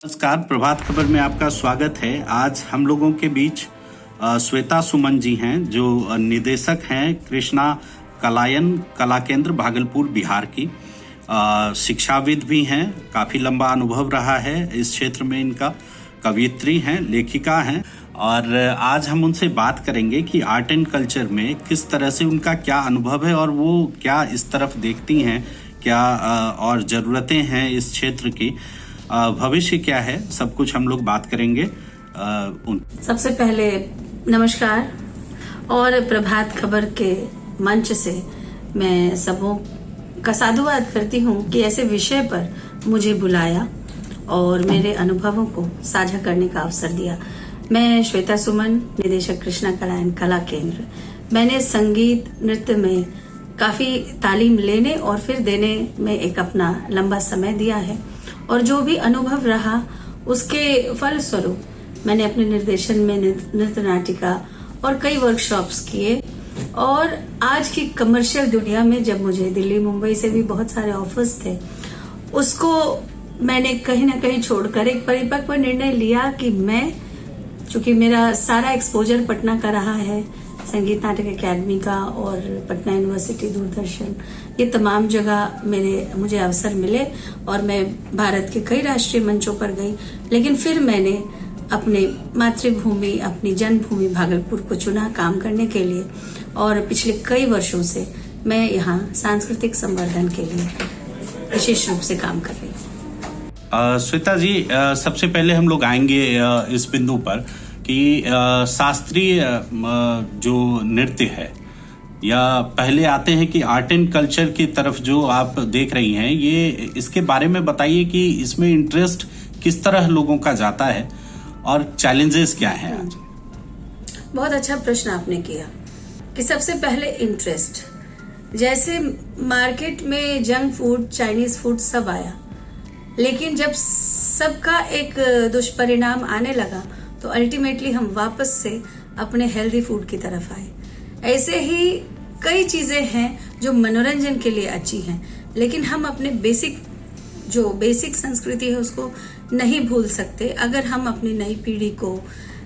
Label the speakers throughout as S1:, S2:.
S1: नमस्कार, प्रभात खबर में आपका स्वागत है। आज हम लोगों के बीच श्वेता सुमन जी हैं, जो निदेशक हैं कृष्णा कलायन कला केंद्र भागलपुर बिहार की। शिक्षाविद भी हैं, काफ़ी लंबा अनुभव रहा है इस क्षेत्र में इनका। कवयित्री हैं, लेखिका हैं और आज हम उनसे बात करेंगे कि आर्ट एंड कल्चर में किस तरह से उनका क्या अनुभव है और वो क्या इस तरफ देखती हैं, क्या और ज़रूरतें हैं इस क्षेत्र की, भविष्य क्या है, सब कुछ हम लोग बात करेंगे।
S2: सबसे पहले नमस्कार और प्रभात खबर के मंच से मैं सबों का साधुवाद करती हूँ कि ऐसे विषय पर मुझे बुलाया और मेरे अनुभवों को साझा करने का अवसर दिया। मैं श्वेता सुमन, निदेशक कृष्णा कलायन कला केंद्र। मैंने संगीत नृत्य में काफी तालीम लेने और फिर देने में एक अपना लंबा समय दिया है और जो भी अनुभव रहा उसके फलस्वरूप मैंने अपने निर्देशन में नृत्य नाटिका और कई वर्कशॉप्स किए। और आज की कमर्शियल दुनिया में जब मुझे दिल्ली मुंबई से भी बहुत सारे ऑफर्स थे, उसको मैंने कहीं ना कहीं छोड़कर एक परिपक्व निर्णय लिया कि मैं, चूंकि मेरा सारा एक्सपोजर पटना का रहा है, संगीत नाटक एकेडमी का और पटना यूनिवर्सिटी, दूरदर्शन, ये तमाम जगह मुझे अवसर मिले और मैं भारत के कई राष्ट्रीय मंचों पर गई। लेकिन फिर मैंने अपने मातृभूमि, अपनी जन्मभूमि भागलपुर को चुना काम करने के लिए और पिछले कई वर्षों से मैं यहाँ सांस्कृतिक संवर्धन के लिए विशेष रूप से काम कर रही हूँ।
S1: श्वेता जी, सबसे पहले हम लोग आएंगे इस बिंदु पर कि शास्त्रीय जो नृत्य है, या पहले आते हैं कि आर्ट एंड कल्चर की तरफ जो आप देख रही हैं, ये इसके बारे में बताइए कि इसमें इंटरेस्ट किस तरह लोगों का जाता है और चैलेंजेस क्या हैं आज।
S2: बहुत अच्छा प्रश्न आपने किया कि सबसे पहले इंटरेस्ट, जैसे मार्केट में जंक फूड, चाइनीज फूड सब आया, लेकिन जब सबका एक दुष्परिणाम आने लगा तो अल्टीमेटली हम वापस से अपने हेल्दी फूड की तरफ आए। ऐसे ही कई चीजें हैं जो मनोरंजन के लिए अच्छी हैं, लेकिन हम अपने बेसिक संस्कृति है उसको नहीं भूल सकते। अगर हम अपनी नई पीढ़ी को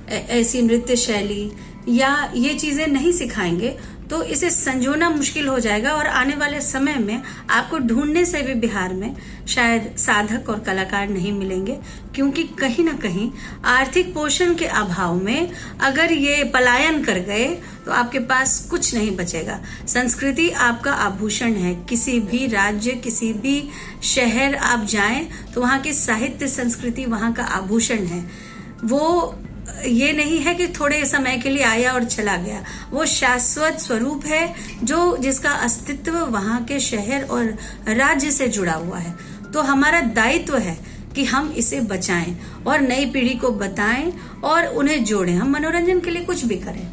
S2: ऐसी नृत्य शैली या ये चीजें नहीं सिखाएंगे तो इसे संजोना मुश्किल हो जाएगा और आने वाले समय में आपको ढूंढने से भी बिहार में शायद साधक और कलाकार नहीं मिलेंगे, क्योंकि कहीं ना कहीं आर्थिक पोषण के अभाव में अगर ये पलायन कर गए तो आपके पास कुछ नहीं बचेगा। संस्कृति आपका आभूषण है। किसी भी राज्य, किसी भी शहर आप जाएं तो वहाँ की साहित्य संस्कृति वहाँ का आभूषण है। वो ये नहीं है कि थोड़े समय के लिए आया और चला गया, वो शाश्वत स्वरूप है जिसका अस्तित्व वहाँ के शहर और राज्य से जुड़ा हुआ है। तो हमारा दायित्व है कि हम इसे बचाएं और नई पीढ़ी को बताएं और उन्हें जोड़ें। हम मनोरंजन के लिए कुछ भी करें,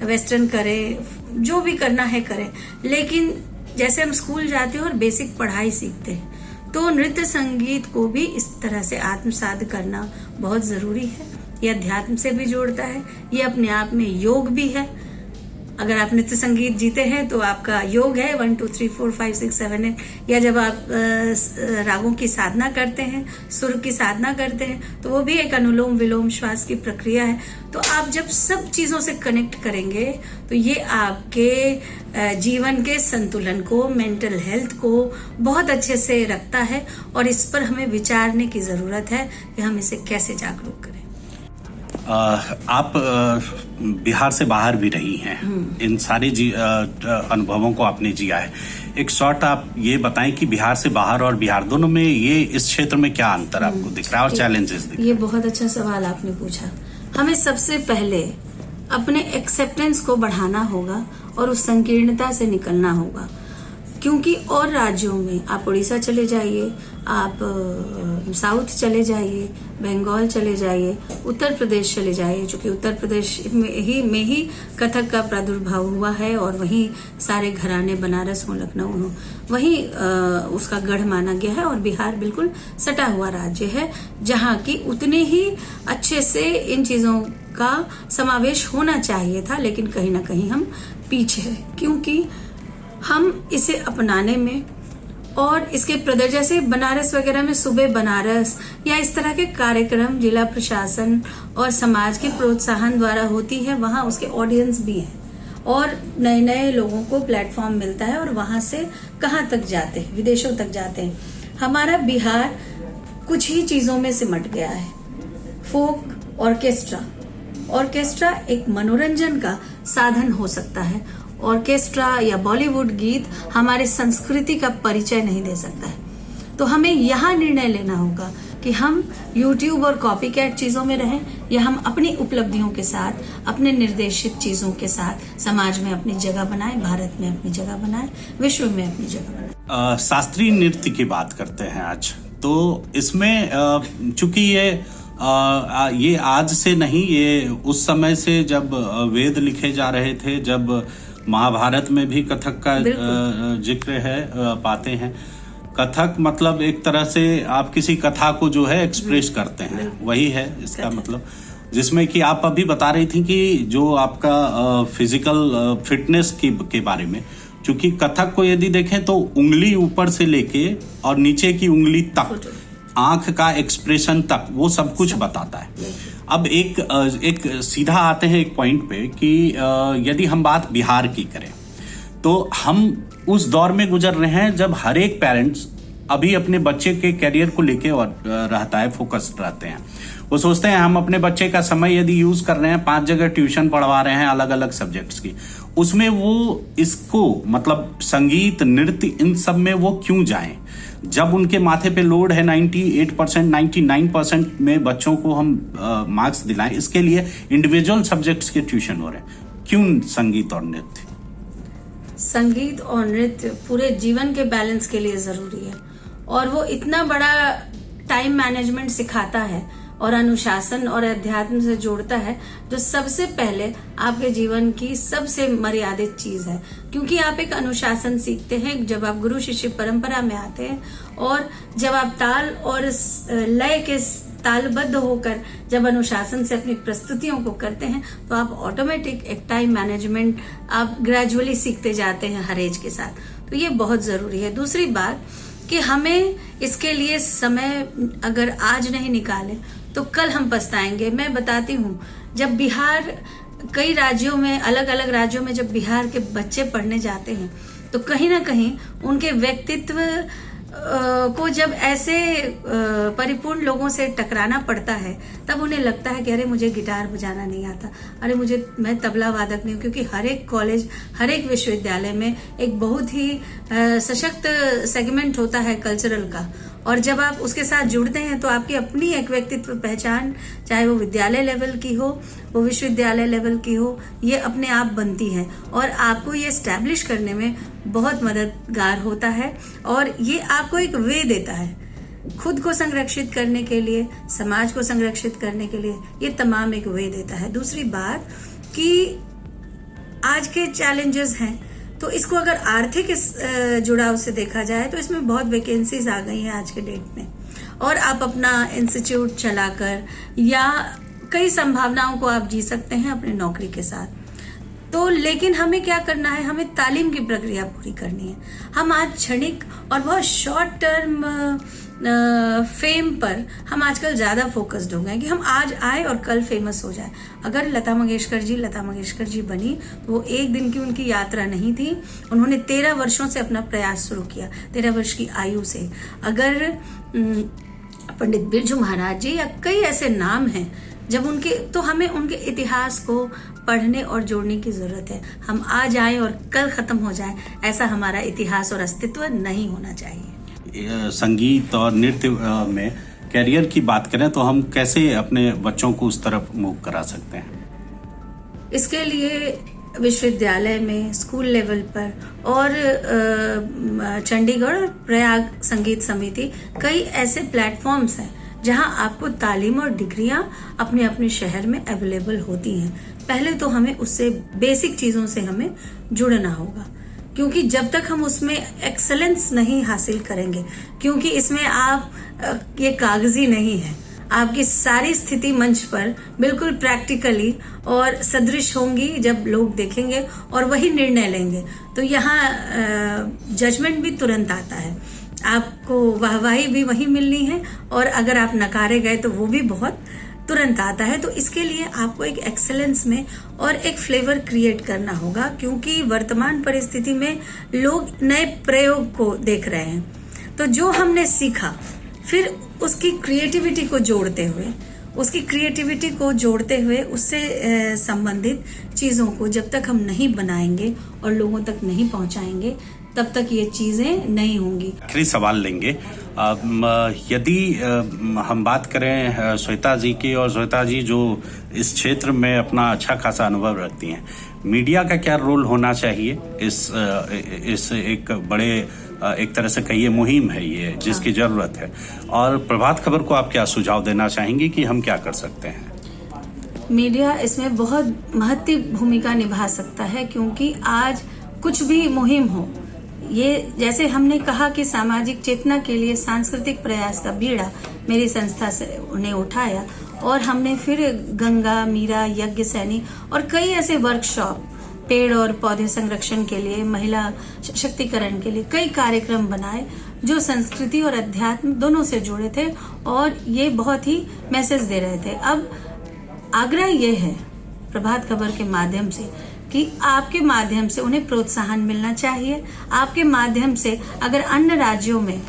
S2: वेस्टर्न करें, जो भी करना है करें, लेकिन जैसे हम स्कूल जाते हैं और बेसिक पढ़ाई सीखते हैं, तो नृत्य संगीत को भी इस तरह से आत्मसात करना बहुत जरूरी है। ये अध्यात्म से भी जोड़ता है, ये अपने आप में योग भी है। अगर आप नृत्य संगीत जीते हैं तो आपका योग है 1 2 3 4 5 6 7 8, या जब आप रागों की साधना करते हैं, सुर की साधना करते हैं, तो वो भी एक अनुलोम विलोम श्वास की प्रक्रिया है। तो आप जब सब चीजों से कनेक्ट करेंगे तो ये आपके जीवन के संतुलन को, मेंटल हेल्थ को बहुत अच्छे से रखता है और इस पर हमें विचारने की जरूरत है कि हम इसे कैसे जागरूक करें।
S1: आप बिहार से बाहर भी रही हैं, इन सारे अनुभवों को आपने जिया है। एक शॉर्ट आप ये बताएं कि बिहार से बाहर और बिहार दोनों में ये इस क्षेत्र में क्या अंतर आपको दिख रहा है और चैलेंजेस दिख रहे हैं।
S2: ये बहुत अच्छा सवाल आपने पूछा। हमें सबसे पहले अपने एक्सेप्टेंस को बढ़ाना होगा और उस संकीर्णता से निकलना होगा, क्योंकि और राज्यों में आप उड़ीसा चले जाइए, आप साउथ चले जाइए, बंगाल चले जाइए, उत्तर प्रदेश चले जाइए, क्योंकि उत्तर प्रदेश में ही कथक का प्रादुर्भाव हुआ है और वहीं सारे घराने, बनारस हो, लखनऊ हो, वहीं उसका गढ़ माना गया है। और बिहार बिल्कुल सटा हुआ राज्य है जहाँ की उतने ही अच्छे से इन चीजों का समावेश होना चाहिए था, लेकिन कहीं ना कहीं हम पीछे हैं, क्योंकि हम इसे अपनाने में और इसके प्रदर्शन जैसे बनारस वगैरह में सुबह बनारस या इस तरह के कार्यक्रम जिला प्रशासन और समाज के प्रोत्साहन द्वारा होती है। वहाँ उसके ऑडियंस भी हैं और नए नए लोगों को प्लेटफॉर्म मिलता है और वहाँ से कहाँ तक जाते हैं, विदेशों तक जाते हैं। हमारा बिहार कुछ ही चीजों में सिमट गया है। फोक ऑर्केस्ट्रा एक मनोरंजन का साधन हो सकता है। ऑर्केस्ट्रा या बॉलीवुड गीत हमारे संस्कृति का परिचय नहीं दे सकता है। तो हमें यहाँ निर्णय लेना होगा कि हम यूट्यूब और कॉपीकैट चीजों में रहें या हम अपनी उपलब्धियों के साथ, अपने निर्देशित चीजों के साथ समाज में अपनी जगह बनाएं, भारत में अपनी जगह बनाएं, विश्व में अपनी जगह बनाएं।
S1: शास्त्रीय नृत्य की बात करते हैं आज, तो इसमें चूंकि ये आज से नहीं, ये उस समय से जब वेद लिखे जा रहे थे, जब महाभारत में भी कथक का जिक्र है, पाते हैं। कथक मतलब एक तरह से आप किसी कथा को जो है एक्सप्रेस करते हैं, वही है इसका मतलब। जिसमें कि आप अभी बता रही थी कि जो आपका फिजिकल फिटनेस के बारे में, चूंकि कथक को यदि देखें तो उंगली ऊपर से लेके और नीचे की उंगली तक, आंख का एक्सप्रेशन तक, वो सब कुछ बताता है। अब एक सीधा आते हैं एक पॉइंट पे कि यदि हम बात बिहार की करें तो हम उस दौर में गुजर रहे हैं जब हर एक पेरेंट्स अभी अपने बच्चे के करियर को लेके और रहता है, फोकस्ड रहते हैं। वो सोचते हैं हम अपने बच्चे का समय यदि यूज कर रहे हैं, 5 जगह ट्यूशन पढ़वा रहे हैं अलग अलग सब्जेक्ट्स की, उसमें वो इसको मतलब संगीत, नृत्य, इन सब में वो क्यों जाएं जब उनके माथे पे लोड है 98%, 99% में बच्चों को हम मार्क्स दिलाएं। इसके लिए इंडिविजुअल सब्जेक्ट्स के ट्यूशन हो रहे हैं, क्यों संगीत और नृत्य?
S2: संगीत और नृत्य पूरे जीवन के बैलेंस के लिए जरूरी है और वो इतना बड़ा टाइम मैनेजमेंट सिखाता है और अनुशासन और अध्यात्म से जोड़ता है, जो सबसे पहले आपके जीवन की सबसे मर्यादित चीज है। क्योंकि आप एक अनुशासन सीखते हैं जब आप गुरु शिष्य परंपरा में आते हैं, और जब आप ताल और लय के तालबद्ध होकर जब अनुशासन से अपनी प्रस्तुतियों को करते हैं, तो आप ऑटोमेटिक एक टाइम मैनेजमेंट आप ग्रेजुअली सीखते जाते हैं हर एज के साथ। तो ये बहुत जरूरी है। दूसरी बात कि हमें इसके लिए समय अगर आज नहीं निकाले तो कल हम पछताएंगे। मैं बताती हूँ, जब बिहार, कई राज्यों में, अलग अलग राज्यों में जब बिहार के बच्चे पढ़ने जाते हैं तो कहीं ना कहीं उनके व्यक्तित्व को जब ऐसे परिपूर्ण लोगों से टकराना पड़ता है, तब उन्हें लगता है कि अरे मुझे गिटार बजाना नहीं आता, अरे मैं तबला वादक नहीं हूँ। क्योंकि हर एक कॉलेज, हर एक विश्वविद्यालय में एक बहुत ही सशक्त सेगमेंट होता है कल्चरल का, और जब आप उसके साथ जुड़ते हैं तो आपकी अपनी एक व्यक्तित्व पहचान, चाहे वो विद्यालय लेवल की हो, वो विश्वविद्यालय लेवल की हो, ये अपने आप बनती है और आपको ये एस्टैब्लिश करने में बहुत मददगार होता है। और ये आपको एक वे देता है खुद को संरक्षित करने के लिए, समाज को संरक्षित करने के लिए, ये तमाम एक वे देता है। दूसरी बात कि आज के चैलेंजेस हैं, तो इसको अगर आर्थिक जुड़ाव से देखा जाए तो इसमें बहुत वैकेंसीज आ गई हैं आज के डेट में, और आप अपना इंस्टीट्यूट चलाकर या कई संभावनाओं को आप जी सकते हैं अपनी नौकरी के साथ। तो लेकिन हमें क्या करना है, हमें तालीम की प्रक्रिया पूरी करनी है। हम आज क्षणिक और बहुत शॉर्ट टर्म फेम पर हम आजकल ज्यादा फोकस्ड हो गए कि हम आज आए और कल फेमस हो जाए। अगर लता मंगेशकर जी बनी तो वो एक दिन की उनकी यात्रा नहीं थी, उन्होंने 13 वर्षों से अपना प्रयास शुरू किया, 13 वर्ष की आयु से। अगर पंडित बिरजू महाराज जी या कई ऐसे नाम हैं जब उनके, तो हमें उनके इतिहास को पढ़ने और जोड़ने की जरूरत है। हम आज आए और कल खत्म हो जाए, ऐसा हमारा इतिहास और अस्तित्व नहीं होना चाहिए।
S1: संगीत और नृत्य में करियर की बात करें तो हम कैसे अपने बच्चों को उस तरफ मूव करा सकते हैं?
S2: इसके लिए विश्वविद्यालय में, स्कूल लेवल पर और चंडीगढ़ और प्रयाग संगीत समिति, कई ऐसे प्लेटफॉर्म्स हैं जहां आपको तालीम और डिग्रियां अपने अपने शहर में अवेलेबल होती हैं। पहले तो हमें उससे, बेसिक चीजों से हमें जुड़ना होगा, क्योंकि जब तक हम उसमें एक्सेलेंस नहीं हासिल करेंगे, क्योंकि इसमें आप ये कागजी नहीं है, आपकी सारी स्थिति मंच पर बिल्कुल प्रैक्टिकली और सदृश होंगी जब लोग देखेंगे और वही निर्णय लेंगे। तो यहाँ जजमेंट भी तुरंत आता है। आपको वाहवाही भी वही मिलनी है, और अगर आप नकारे गए तो वो भी बहुत तुरंत आता है। तो इसके लिए आपको एक एक्सेलेंस में और एक फ्लेवर क्रिएट करना होगा, क्योंकि वर्तमान परिस्थिति में लोग नए प्रयोग को देख रहे हैं। तो जो हमने सीखा, फिर उसकी क्रिएटिविटी को जोड़ते हुए उससे संबंधित चीज़ों को जब तक हम नहीं बनाएंगे और लोगों तक नहीं पहुंचाएंगे, तब तक ये चीज़ें नहीं होंगी।
S1: आखिरी सवाल लेंगे। यदि हम बात करें श्वेता जी की, और श्वेता जी जो इस क्षेत्र में अपना अच्छा खासा अनुभव रखती हैं, मीडिया का क्या रोल होना चाहिए इस एक बड़े एक तरह से कहिए मुहिम है ये जिसकी जरूरत है, और प्रभात खबर को आप क्या सुझाव देना चाहेंगी कि हम क्या कर सकते हैं?
S2: मीडिया इसमें बहुत महत्वपूर्ण भूमिका निभा सकता है, क्योंकि आज कुछ भी मुहिम हो, ये जैसे हमने कहा कि सामाजिक चेतना के लिए सांस्कृतिक प्रयास का बीड़ा मेरी संस्था से उन्हें उठाया, और हमने फिर गंगा, मीरा, यज्ञ सैनी और कई ऐसे वर्कशॉप, पेड़ और पौधे संरक्षण के लिए, महिला सशक्तिकरण के लिए कई कार्यक्रम बनाए जो संस्कृति और अध्यात्म दोनों से जुड़े थे, और ये बहुत ही मैसेज दे रहे थे। अब आग्रह ये है प्रभात खबर के माध्यम से कि आपके माध्यम से उन्हें प्रोत्साहन मिलना चाहिए। आपके माध्यम से अगर अन्य राज्यों में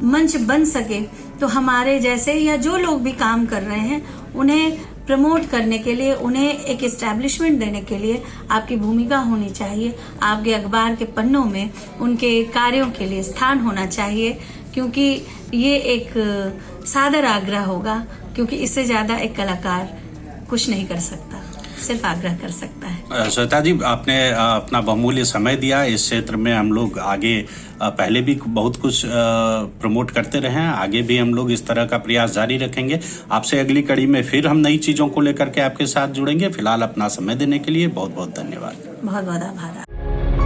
S2: मंच बन सके तो हमारे जैसे या जो लोग भी काम कर रहे हैं उन्हें प्रमोट करने के लिए, उन्हें एक एस्टैब्लिशमेंट देने के लिए आपकी भूमिका होनी चाहिए। आपके अखबार के पन्नों में उनके कार्यों के लिए स्थान होना चाहिए, क्योंकि ये एक सादर आग्रह होगा, क्योंकि इससे ज्यादा एक कलाकार कुछ नहीं कर सकता, सिर्फ आग्रह कर सकता है।
S1: श्वेता जी, आपने अपना बहुमूल्य समय दिया। इस क्षेत्र में हम लोग आगे पहले भी बहुत कुछ प्रमोट करते रहे हैं, आगे भी हम लोग इस तरह का प्रयास जारी रखेंगे। आपसे अगली कड़ी में फिर हम नई चीजों को लेकर के आपके साथ जुड़ेंगे। फिलहाल अपना समय देने के लिए बहुत बहुत धन्यवाद।
S2: बहुत बहुत आभार।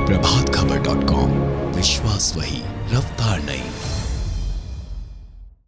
S3: प्रभातखबर.com, विश्वास वही, रफ्तार नहीं।